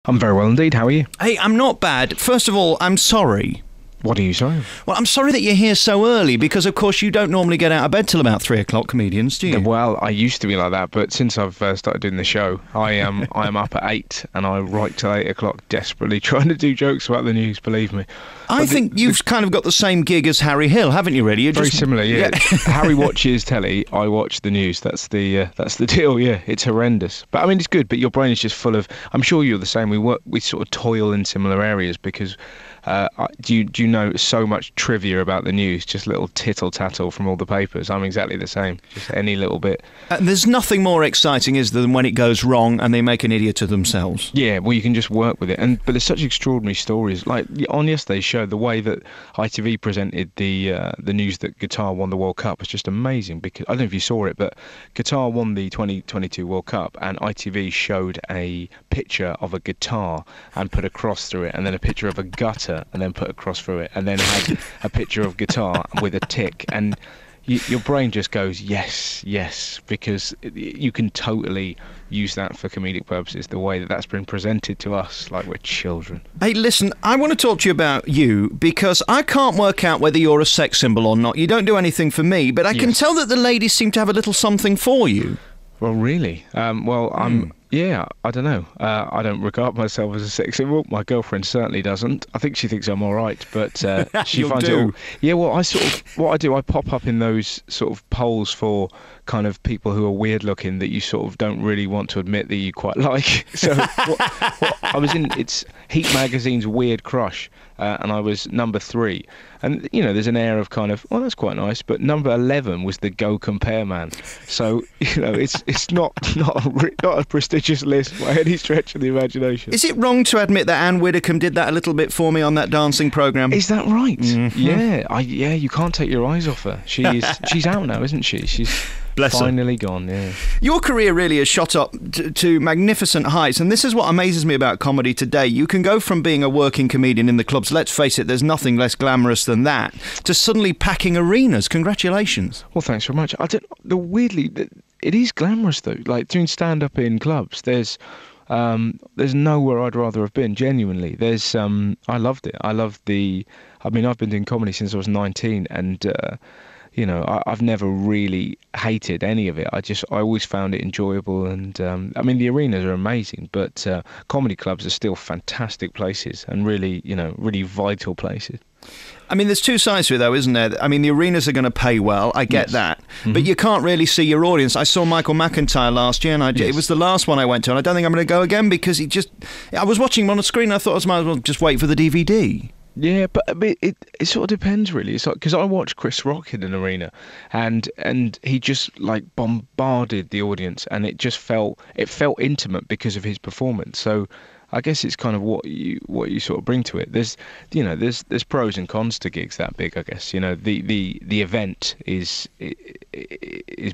I'm very well indeed. How are you? Hey, I'm not bad. First of all, I'm sorry. What are you sorry? Well, I'm sorry that you're here so early because, of course, you don't normally get out of bed till about 3 o'clock, comedians, do you? Well, I used to be like that, but since I've started doing the show, I am up at 8 and I write till 8 o'clock, desperately trying to do jokes about the news. Believe me. I think you've kind of got the same gig as Harry Hill, haven't you? Really, you're very similar. Yeah. Harry watches telly, I watch the news. That's the deal. Yeah, it's horrendous, but I mean it's good. But your brain is just full of. I'm sure you're the same. We sort of toil in similar areas because. Do you know so much trivia about the news, just little tittle tattle from all the papers? I'm exactly the same, just any little bit. There's nothing more exciting, is there, than when it goes wrong and they make an idiot of themselves. Yeah, well, you can just work with it, but there's such extraordinary stories. Like on yesterday's show, the way that ITV presented the news that Qatar won the World Cup was just amazing. Because I don't know if you saw it, but Qatar won the 2022 World Cup, and ITV showed a picture of a guitar and put a cross through it, and then a picture of a gutter and then put a cross through it, and then had a picture of guitar with a tick, and your brain just goes yes, because you can totally use that for comedic purposes, the way that that's been presented to us like we're children. Hey, listen, I want to talk to you about you because I can't work out whether you're a sex symbol or not. You don't do anything for me, but I can tell that the ladies seem to have a little something for you. Well, really? Yeah, I don't know. I don't regard myself as a sex symbol. My girlfriend certainly doesn't. I think she thinks I'm all right, but she finds it all... Yeah, well, what I do, I pop up in those sort of polls for kind of people who are weird looking that you sort of don't really want to admit that you quite like. So I was in, it's Heat Magazine's Weird Crush, and I was number 3. And, you know, there's an air of kind of, well, that's quite nice, but number 11 was the Go Compare man. So, you know, it's not a prestigious list by any stretch of the imagination. Is it wrong to admit that Anne Widdecombe did that a little bit for me on that dancing programme? Is that right? Mm-hmm. Yeah, you can't take your eyes off her. She's out now, isn't she? She's finally gone, yeah. Your career really has shot up to magnificent heights, and this is what amazes me about comedy today. You can go from being a working comedian in the clubs, let's face it, there's nothing less glamorous than that, to suddenly packing arenas. Congratulations. Well, thanks very much. Weirdly, it is glamorous though. Like doing stand-up in clubs, there's nowhere I'd rather have been. Genuinely, I loved it. I've been doing comedy since I was 19, and you know, I've never really hated any of it. I always found it enjoyable, and I mean, the arenas are amazing, but comedy clubs are still fantastic places, and really, you know, really vital places. I mean, there's two sides to it, though, isn't there? I mean, the arenas are going to pay well. I get that. Mm-hmm. But you can't really see your audience. I saw Michael McIntyre last year, and it was the last one I went to, and I don't think I'm going to go again because I was watching him on a screen, and I thought I might as well just wait for the DVD. Yeah, but it sort of depends, really. It's like, because I watched Chris Rock in an arena, and he just like bombarded the audience, and it felt intimate because of his performance. So I guess it's kind of what you sort of bring to it. There's pros and cons to gigs that big. I guess, you know, the event is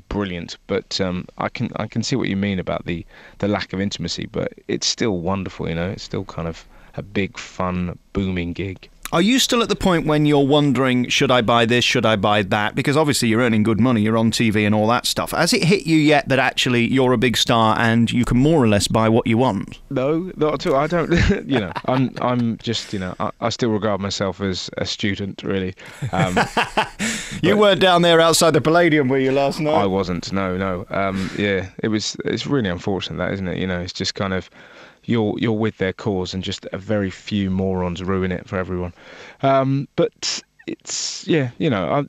brilliant, but I can see what you mean about the lack of intimacy, but it's still wonderful. You know, it's still kind of a big, fun, booming gig. Are you still at the point when you're wondering, should I buy this, should I buy that? Because obviously you're earning good money, you're on TV and all that stuff. Has it hit you yet that actually you're a big star and you can more or less buy what you want? No, not at all. I don't, you know, I'm just, you know, I still regard myself as a student, really. You weren't down there outside the Palladium, were you, last night? I wasn't, no. Yeah, it's really unfortunate, that, isn't it? You know, it's just kind of, you're with their cause, and just a very few morons ruin it for everyone. But it's, yeah, you know,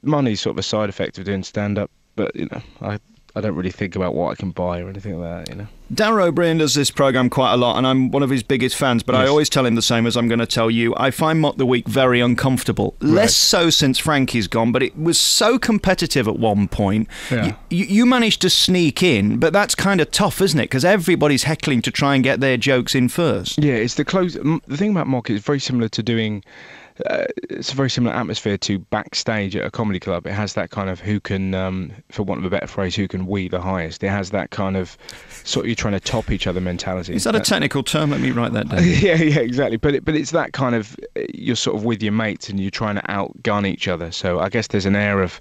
money's sort of a side effect of doing stand-up, but, you know, I don't really think about what I can buy or anything like that, you know. Darren O'Brien does this programme quite a lot, and I'm one of his biggest fans, but I always tell him the same as I'm going to tell you. I find Mock the Week very uncomfortable. Right. Less so since Frankie's gone, but it was so competitive at one point. Yeah. You managed to sneak in, but that's kind of tough, isn't it? Because everybody's heckling to try and get their jokes in first. Yeah, it's the thing about Mock is very similar to doing... it's a very similar atmosphere to backstage at a comedy club. It has that kind of who can, for want of a better phrase, who can wee the highest. It has that kind of sort of you're trying to top each other mentality. Is that a technical term? Let me write that down. Yeah, exactly. But it's that kind of, you're sort of with your mates and you're trying to outgun each other. So I guess there's an air of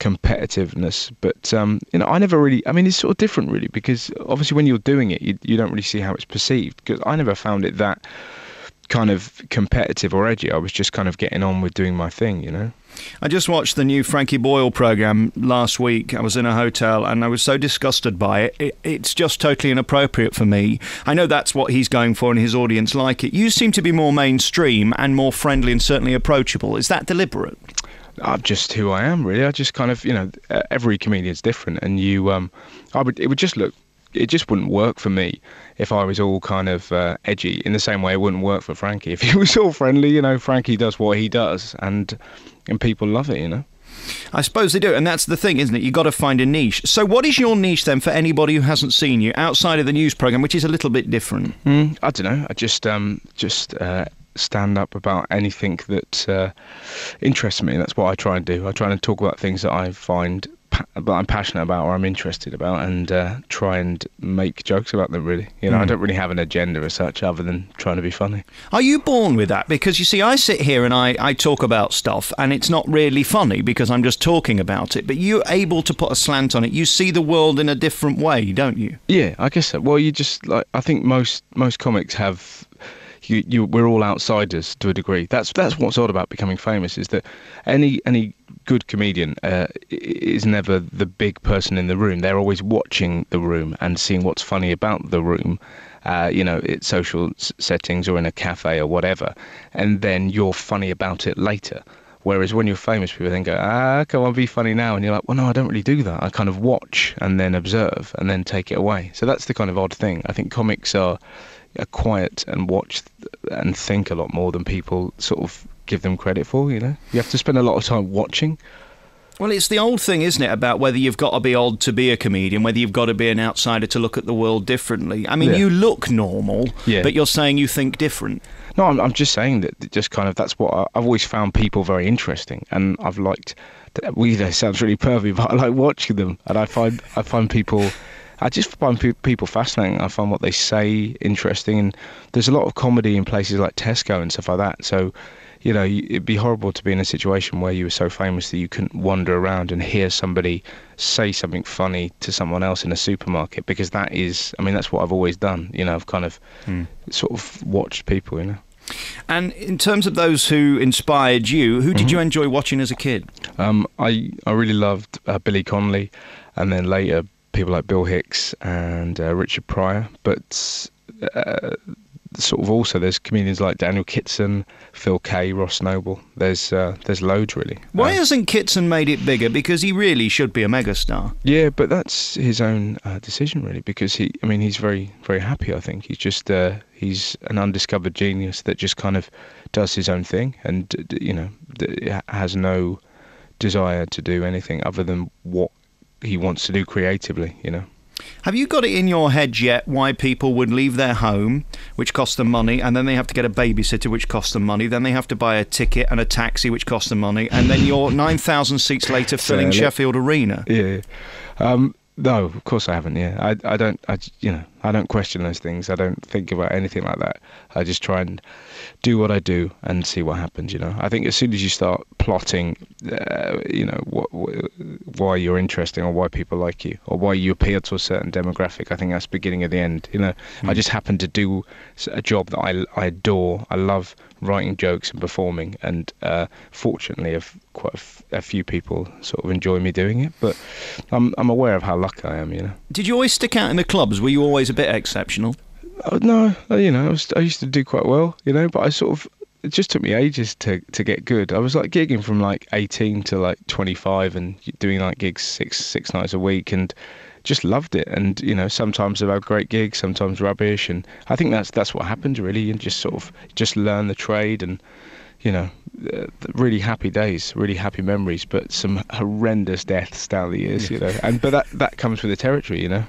competitiveness, but you know, I never really. I mean, it's sort of different, really, because obviously when you're doing it, you don't really see how it's perceived. Because I never found it that kind of competitive or edgy. I was just kind of getting on with doing my thing, you know. I just watched the new Frankie Boyle programme last week. I was in a hotel and I was so disgusted by it. It's just totally inappropriate for me. I know that's what he's going for and his audience like it. You seem to be more mainstream and more friendly and certainly approachable. Is that deliberate? I'm just who I am, really. I just kind of, you know, every comedian's different, and it just wouldn't work for me if I was all kind of edgy. In the same way, it wouldn't work for Frankie if he was all friendly. You know, Frankie does what he does, and people love it, you know. I suppose they do, and that's the thing, isn't it? You've got to find a niche. So what is your niche, then, for anybody who hasn't seen you, outside of the news programme, which is a little bit different? I don't know. I just stand up about anything that interests me. That's what I try and do. I try and talk about things that I find that I'm passionate about or I'm interested about, and try and make jokes about them, really. You know, I don't really have an agenda as such other than trying to be funny. Are you born with that? Because, you see, I sit here and I talk about stuff and it's not really funny because I'm just talking about it, but you're able to put a slant on it. You see the world in a different way, don't you? Yeah, I guess so. Well, you just, like, I think most comics have... we're all outsiders to a degree. That's what's odd about becoming famous, is that any good comedian is never the big person in the room. They're always watching the room and seeing what's funny about the room, you know, it's social settings or in a cafe or whatever, and then you're funny about it later. Whereas when you're famous, people then go, come on, be funny now. And you're like, well, no, I don't really do that. I kind of watch and then observe and then take it away. So that's the kind of odd thing. I think comics are quiet and watch and think a lot more than people sort of give them credit for, you know. You have to spend a lot of time watching. Well, it's the old thing, isn't it, about whether you've got to be odd to be a comedian, whether you've got to be an outsider to look at the world differently. I mean, you look normal, but you're saying you think different. No, I'm just saying that just kind of that's what I've always found people very interesting, and I've liked. It sounds really pervy, but I like watching them, and I find people. I just find people fascinating. I find what they say interesting, and there's a lot of comedy in places like Tesco and stuff like that. So, you know, it'd be horrible to be in a situation where you were so famous that you couldn't wander around and hear somebody say something funny to someone else in a supermarket, because that's what I've always done. You know, I've kind of sort of watched people, you know. And in terms of those who inspired you, who did you enjoy watching as a kid? I really loved Billy Connolly, and then later people like Bill Hicks and Richard Pryor, but sort of also there's comedians like Daniel Kitson, Phil Kay, Ross Noble. There's loads, really. Why hasn't Kitson made it bigger? Because he really should be a megastar. Yeah, but that's his own decision, really, because he's very, very happy, I think. He's just he's an undiscovered genius that just kind of does his own thing, and you know, has no desire to do anything other than what he wants to do creatively, you know. Have you got it in your head yet why people would leave their home, which costs them money, and then they have to get a babysitter, which costs them money, then they have to buy a ticket and a taxi, which costs them money, and then you're 9,000 seats later filling Sheffield Arena? Yeah. No, of course I haven't. Yeah, I don't question those things. I don't think about anything like that. I just try and do what I do and see what happens. You know, I think as soon as you start plotting, you know, why you're interesting or why people like you or why you appeal to a certain demographic, I think that's the beginning of the end. You know, I just happen to do a job that I adore. I love writing jokes and performing, and fortunately, quite a few people sort of enjoy me doing it. But I'm aware of how lucky I am, you know. Did you always stick out in the clubs? Were you always a bit exceptional? No, you know, I used to do quite well, you know, but it just took me ages to get good. I was like gigging from like 18 to like 25 and doing like gigs six nights a week, and just loved it. And you know, sometimes I've had great gigs, sometimes rubbish, and I think that's what happens really. And just sort of just learn the trade, and you know, really happy days, really happy memories, but some horrendous deaths down the years, you know. But that comes with the territory, you know.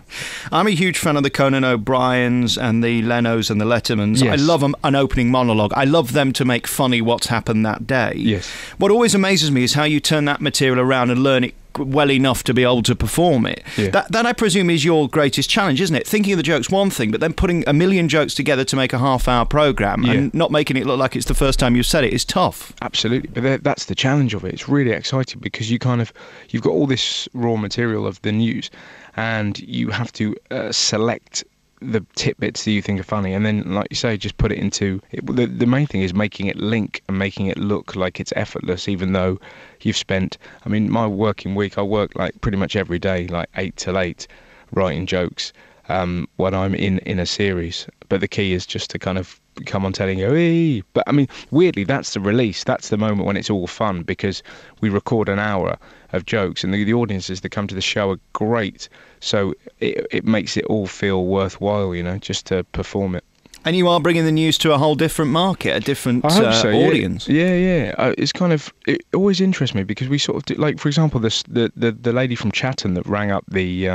I'm a huge fan of the Conan O'Briens and the Lenos and the Lettermans. Yes. I love an opening monologue. I love them to make funny what's happened that day. Yes. What always amazes me is how you turn that material around and learn it well enough to be able to perform it. Yeah. That I presume is your greatest challenge, isn't it? Thinking of the joke's one thing, but then putting a million jokes together to make a half-hour programme and not making it look like it's the first time you've said it is tough. Absolutely, but that's the challenge of it. It's really exciting because you've got all this raw material of the news, and you have to select the tidbits that you think are funny, and then, like you say, just put it into it. The main thing is making it link and making it look like it's effortless, even though you've spent, I mean, my working week, I work like pretty much every day, like 8 till 8, writing jokes when I'm in a series. But the key is just to kind of come on telling you, hey. But I mean, weirdly, that's the release. That's the moment when it's all fun, because we record an hour of jokes, and the audiences that come to the show are great. So it makes it all feel worthwhile, just to perform it. And you are bringing the news to a whole different market, a different audience. Yeah. It's kind of, it always interests me, because we sort of do, like, for example, the lady from Chatham that rang up the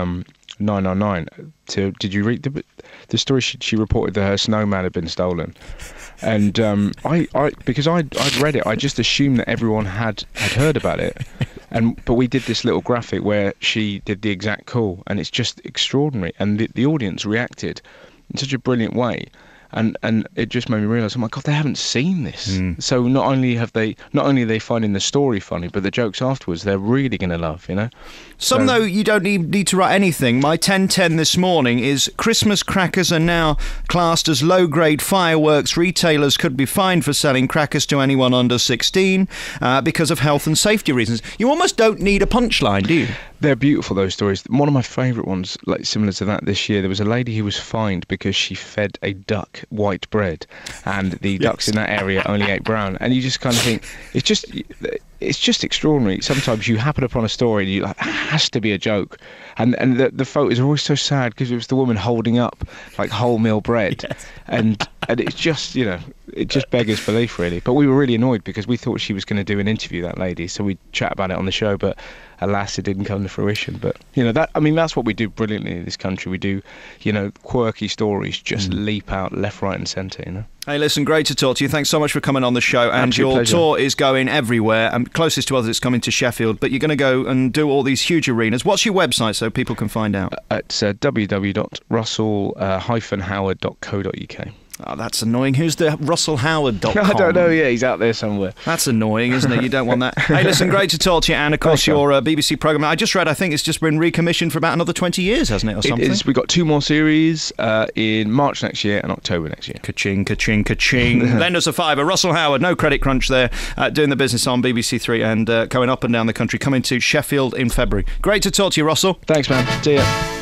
999 did you read the story? She reported that her snowman had been stolen, and I because I'd read it, I just assumed that everyone had heard about it, but we did this little graphic where she did the exact call, and it's just extraordinary, and the audience reacted in such a brilliant way. And it just made me realise, oh my God, they haven't seen this. So not only are they finding the story funny, but the jokes afterwards they're really going to love, Some, though, you don't need to write anything. My 1010 this morning is Christmas crackers are now classed as low-grade fireworks. Retailers could be fined for selling crackers to anyone under 16 because of health and safety reasons. You almost don't need a punchline, do you? They're beautiful, those stories. One of my favourite ones, like similar to that this year, there was a lady who was fined because she fed a duck white bread, and the ducks in that area only ate brown. And you just kind of think, it's just extraordinary. Sometimes you happen upon a story and you're like, it has to be a joke. And the photos are always so sad, because it was the woman holding up like wholemeal bread. Yes. and it's just, it just beggars belief, really. But we were really annoyed because we thought she was going to do an interview, that lady, so we chat about it on the show, but alas, it didn't come to fruition. But that's what we do brilliantly in this country. We do, quirky stories just leap out left, right, and centre. Hey, listen, great to talk to you. Thanks so much for coming on the show. And Absolute your pleasure. tour is going everywhere. And closest to us, it's coming to Sheffield. But you're going to go and do all these huge arenas. What's your website so people can find out? It's www.russell-howard.co.uk. Oh, that's annoying. Who's the RussellHoward.com? I don't know. Yeah, he's out there somewhere. That's annoying, isn't it? You don't want that. Hey, listen, great to talk to you. And, of course, your BBC programme. I just read, I think it's just been recommissioned for about another 20 years, hasn't it, or something? It is. We've got 2 more series in March next year and October next year. Ka-ching, ka-ching, ka-ching. Lend us a fiver. Russell Howard, no credit crunch there, doing the business on BBC Three and going up and down the country, coming to Sheffield in February. Great to talk to you, Russell. Thanks, man. See ya.